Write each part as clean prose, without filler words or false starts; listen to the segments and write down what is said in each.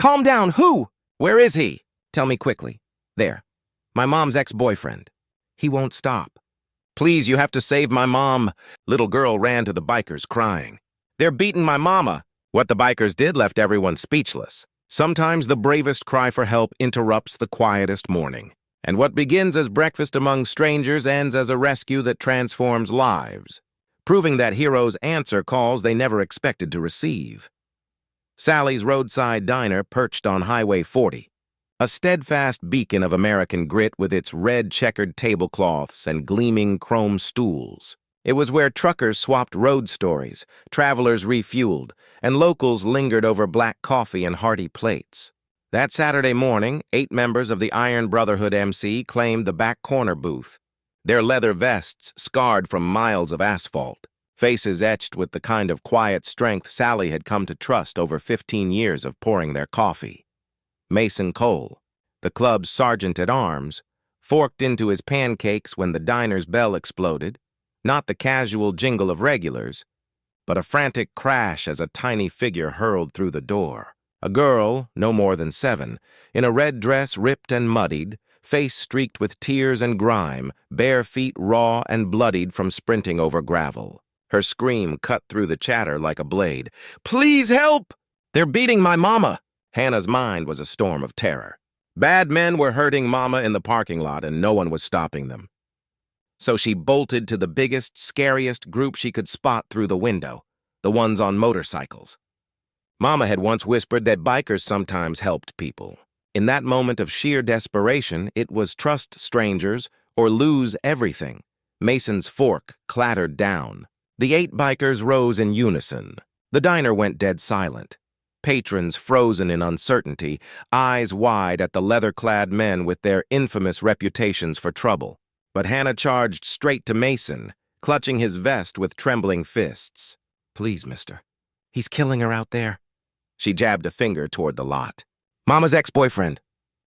Calm down, who? Where is he? Tell me quickly. There. My mom's ex-boyfriend. He won't stop. Please, you have to save my mom. Little girl ran to the bikers crying. They're beating my mama. What the bikers did left everyone speechless. Sometimes the bravest cry for help interrupts the quietest morning. And what begins as breakfast among strangers ends as a rescue that transforms lives, proving that heroes answer calls they never expected to receive. Sally's roadside diner perched on Highway 40, a steadfast beacon of American grit with its red checkered tablecloths and gleaming chrome stools. It was where truckers swapped road stories, travelers refueled, and locals lingered over black coffee and hearty plates. That Saturday morning, 8 members of the Iron Brotherhood MC claimed the back corner booth, their leather vests scarred from miles of asphalt, faces etched with the kind of quiet strength Sally had come to trust over 15 years of pouring their coffee. Mason Cole, the club's sergeant-at-arms, forked into his pancakes when the diner's bell exploded, not the casual jingle of regulars, but a frantic crash as a tiny figure hurled through the door. A girl, no more than 7, in a red dress ripped and muddied, face streaked with tears and grime, bare feet raw and bloodied from sprinting over gravel. Her scream cut through the chatter like a blade. "Please help! They're beating my mama!" Hannah's mind was a storm of terror. Bad men were hurting mama in the parking lot and no one was stopping them. So she bolted to the biggest, scariest group she could spot through the window, the ones on motorcycles. Mama had once whispered that bikers sometimes helped people. In that moment of sheer desperation, it was trust strangers or lose everything. Mason's fork clattered down. The 8 bikers rose in unison. The diner went dead silent. Patrons frozen in uncertainty, eyes wide at the leather-clad men with their infamous reputations for trouble. But Hannah charged straight to Mason, clutching his vest with trembling fists. "Please, mister. He's killing her out there." She jabbed a finger toward the lot. "Mama's ex-boyfriend.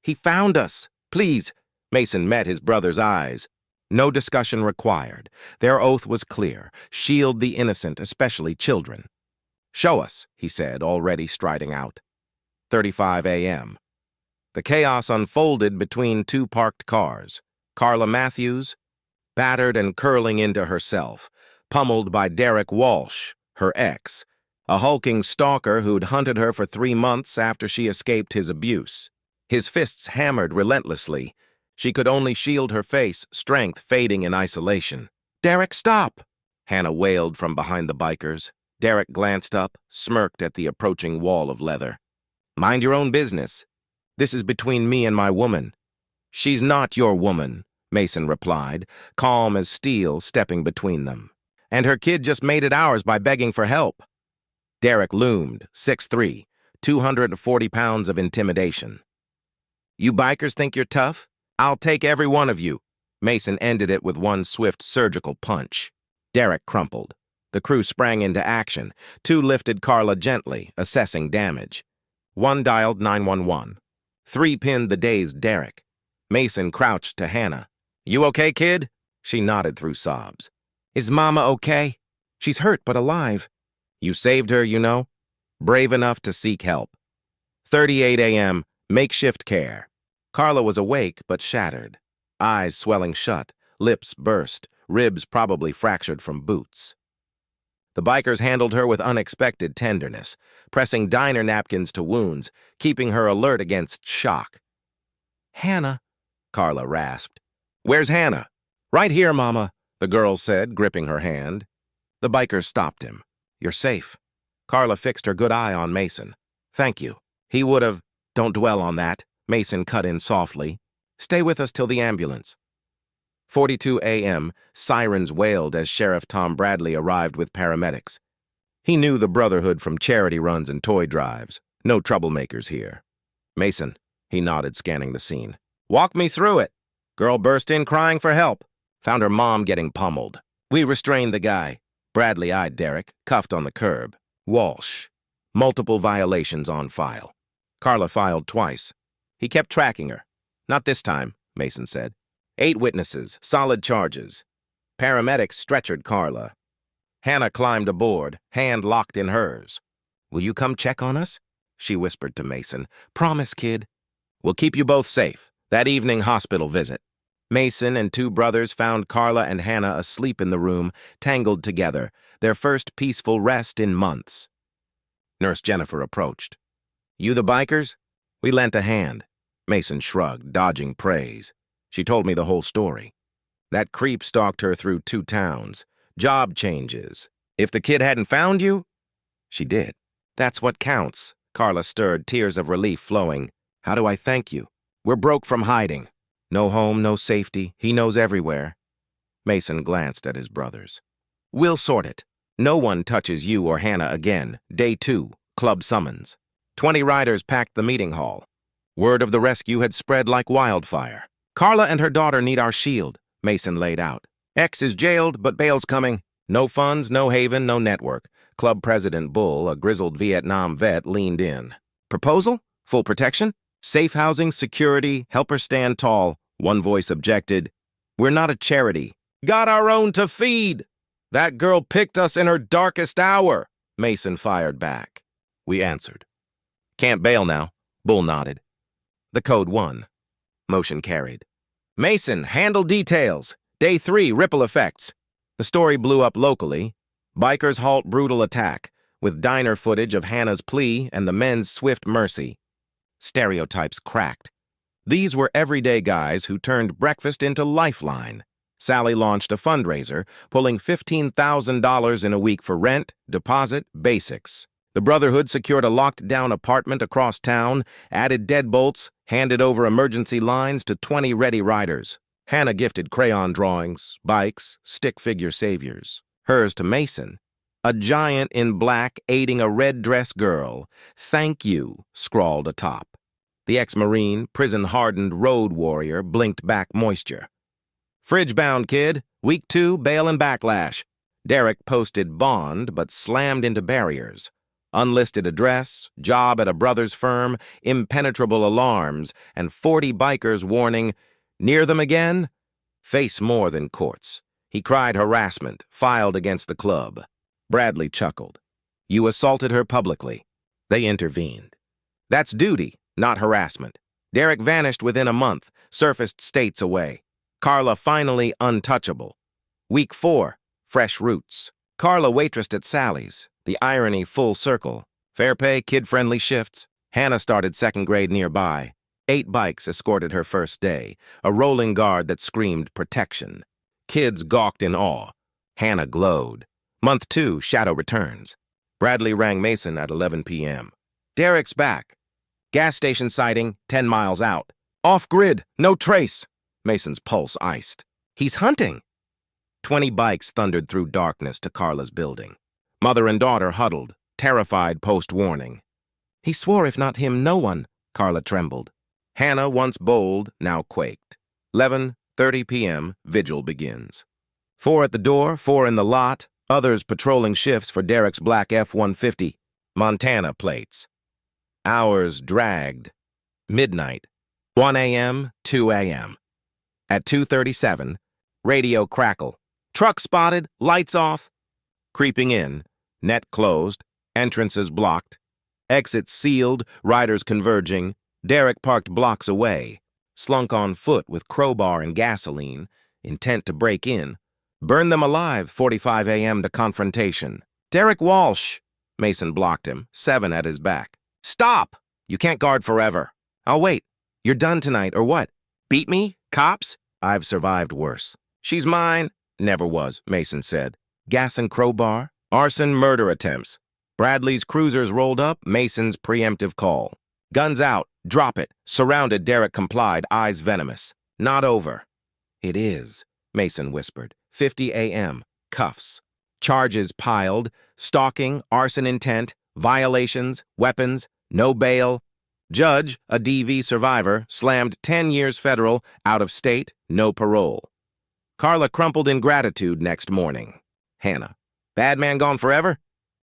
He found us. Please." Mason met his brother's eyes. No discussion required. Their oath was clear. Shield the innocent, especially children. "Show us," he said, already striding out. 35 a.m. The chaos unfolded between 2 parked cars. Carla Matthews, battered and curling into herself, pummeled by Derek Walsh, her ex, a hulking stalker who'd hunted her for 3 months after she escaped his abuse. His fists hammered relentlessly. She could only shield her face, strength fading in isolation. "Derek, stop!" Hannah wailed from behind the bikers. Derek glanced up, smirked at the approaching wall of leather. "Mind your own business. This is between me and my woman." "She's not your woman," Mason replied, calm as steel, stepping between them. "And her kid just made it ours by begging for help." Derek loomed, 6'3", 240 pounds of intimidation. "You bikers think you're tough? I'll take every one of you." Mason ended it with one swift surgical punch. Derek crumpled. The crew sprang into action. 2 lifted Carla gently, assessing damage. 1 dialed 911. 3 pinned the dazed Derek. Mason crouched to Hannah. "You okay, kid?" She nodded through sobs. "Is Mama okay? She's hurt but alive." "You saved her, you know. Brave enough to seek help." 38 a.m., makeshift care. Carla was awake but shattered. Eyes swelling shut, lips burst, ribs probably fractured from boots. The bikers handled her with unexpected tenderness, pressing diner napkins to wounds, keeping her alert against shock. "Hannah," Carla rasped. "Where's Hannah?" "Right here, Mama," the girl said, gripping her hand. The bikers stopped him. "You're safe." Carla fixed her good eye on Mason. "Thank you. He would have—" "Don't dwell on that," Mason cut in softly. "Stay with us till the ambulance." 42 a.m., sirens wailed as Sheriff Tom Bradley arrived with paramedics. He knew the Brotherhood from charity runs and toy drives. No troublemakers here. "Mason," he nodded, scanning the scene. "Walk me through it." Girl burst in crying for help. Found her mom getting pummeled. "We restrained the guy." Bradley eyed Derek, cuffed on the curb. "Walsh. Multiple violations on file." Carla filed twice. "He kept tracking her." "Not this time," Mason said. 8 witnesses, solid charges. Paramedics stretchered Carla. Hannah climbed aboard, hand locked in hers. "Will you come check on us?" she whispered to Mason. Promise, kid. We'll keep you both safe. That evening hospital visit. Mason and two brothers found Carla and Hannah asleep in the room, tangled together, their first peaceful rest in months. Nurse Jennifer approached. You the bikers? We lent a hand. Mason shrugged, dodging praise. She told me the whole story. That creep stalked her through 2 towns. Job changes. If the kid hadn't found you? She did. That's what counts. Carla stirred, tears of relief flowing. How do I thank you? We're broke from hiding. No home, no safety. He knows everywhere. Mason glanced at his brothers. We'll sort it. No one touches you or Hannah again. Day 2, club summons. 20 riders packed the meeting hall. Word of the rescue had spread like wildfire. Carla and her daughter need our shield, Mason laid out. X is jailed, but bail's coming. No funds, no haven, no network. Club President Bull, a grizzled Vietnam vet, leaned in. Proposal? Full protection? Safe housing, security, help her stand tall. One voice objected. We're not a charity. Got our own to feed. That girl picked us in her darkest hour, Mason fired back. We answered. Can't bail now, Bull nodded. The code won. Motion carried. Mason, handle details. Day 3, ripple effects. The story blew up locally. Bikers halt brutal attack, with diner footage of Hannah's plea and the men's swift mercy. Stereotypes cracked. These were everyday guys who turned breakfast into lifeline. Sally launched a fundraiser, pulling $15,000 in a week for rent, deposit, basics. The Brotherhood secured a locked-down apartment across town, added deadbolts, handed over emergency lines to 20 ready riders. Hannah gifted crayon drawings, bikes, stick figure saviors. Hers to Mason. A giant in black aiding a red-dressed girl. Thank you, scrawled atop. The ex-Marine, prison-hardened road warrior blinked back moisture. Fridge-bound kid, week 2, bail and backlash. Derek posted bond, but slammed into barriers. Unlisted address, job at a brother's firm, impenetrable alarms, and 40 bikers warning, near them again? Face more than courts. He cried harassment, filed against the club. Bradley chuckled. You assaulted her publicly. They intervened. That's duty, not harassment. Derek vanished within a month, surfaced states away. Carla finally untouchable. Week 4, fresh roots. Carla waitressed at Sally's. The irony full circle. Fair pay, kid-friendly shifts. Hannah started 2nd grade nearby. 8 bikes escorted her first day, a rolling guard that screamed protection. Kids gawked in awe. Hannah glowed. Month 2, shadow returns. Bradley rang Mason at 11 p.m. Derek's back. Gas station sighting, 10 miles out. Off-grid, no trace. Mason's pulse iced. He's hunting. 20 bikes thundered through darkness to Carla's building. Mother and daughter huddled, terrified post-warning. He swore if not him, no one, Carla trembled. Hannah, once bold, now quaked. 11:30 p.m., vigil begins. 4 at the door, 4 in the lot, others patrolling shifts for Derek's black F-150, Montana plates. Hours dragged. Midnight. 1 a.m., 2 a.m. At 2:37, radio crackle. Truck spotted, lights off. Creeping in, net closed, entrances blocked. Exits sealed, riders converging. Derek parked blocks away, slunk on foot with crowbar and gasoline, intent to break in. Burn them alive, 45 a.m. to confrontation. Derek Walsh! Mason blocked him, 7 at his back. Stop! You can't guard forever. I'll wait. You're done tonight, or what? Beat me? Cops? I've survived worse. She's mine. Never was, Mason said. Gas and crowbar? Arson, murder attempts. Bradley's cruisers rolled up, Mason's preemptive call. Guns out. Drop it. Surrounded, Derek complied, eyes venomous. Not over. It is, Mason whispered. 50 a.m. Cuffs. Charges piled. Stalking, arson intent, violations, weapons, no bail. Judge, a DV survivor, slammed 10 years federal, out of state, no parole. Carla crumpled in gratitude next morning. Hannah. Bad man gone forever?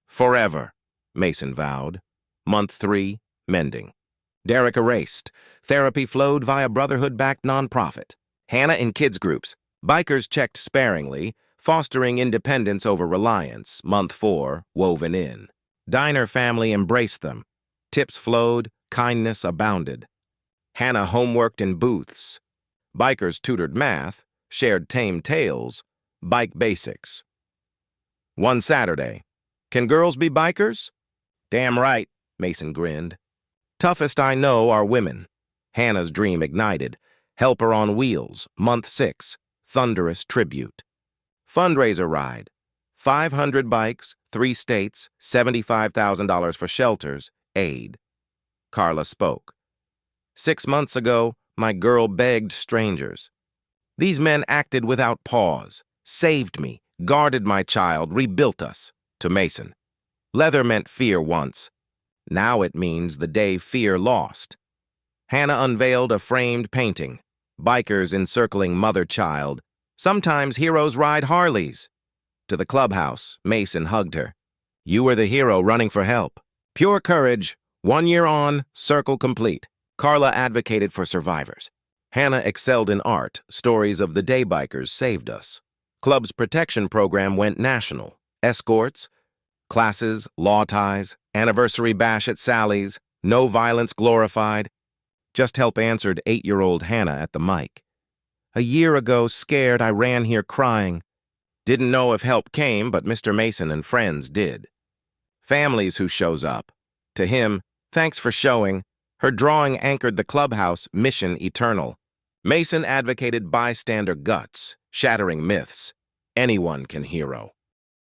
Forever, Mason vowed. Month 3, mending. Derek erased. Therapy flowed via Brotherhood-backed nonprofit. Hannah in kids' groups. Bikers checked sparingly, fostering independence over reliance. Month 4, woven in. Diner family embraced them. Tips flowed, kindness abounded. Hannah homeworked in booths. Bikers tutored math, shared tame tales, bike basics. One Saturday. Can girls be bikers? Damn right, Mason grinned. Toughest I know are women. Hannah's dream ignited. Helper on Wheels, Month 6, thunderous tribute. Fundraiser ride. 500 bikes, 3 states, $75,000 for shelters, aid. Carla spoke. 6 months ago, my girl begged strangers. These men acted without pause, saved me, guarded my child, rebuilt us. To Mason. Leather meant fear once. Now it means the day fear lost. Hannah unveiled a framed painting. Bikers encircling mother-child. Sometimes heroes ride Harleys. To the clubhouse, Mason hugged her. You were the hero running for help. Pure courage. 1 year on, circle complete. Carla advocated for survivors. Hannah excelled in art. Stories of the day bikers saved us. Club's protection program went national. Escorts, classes, law ties, anniversary bash at Sally's, no violence glorified. Just Help answered 8-year-old Hannah at the mic. A year ago, scared, I ran here crying. Didn't know if help came, but Mr. Mason and friends did. Families who shows up. To him, thanks for showing. Her drawing anchored the clubhouse, mission eternal. Mason advocated bystander guts, shattering myths. Anyone can hero.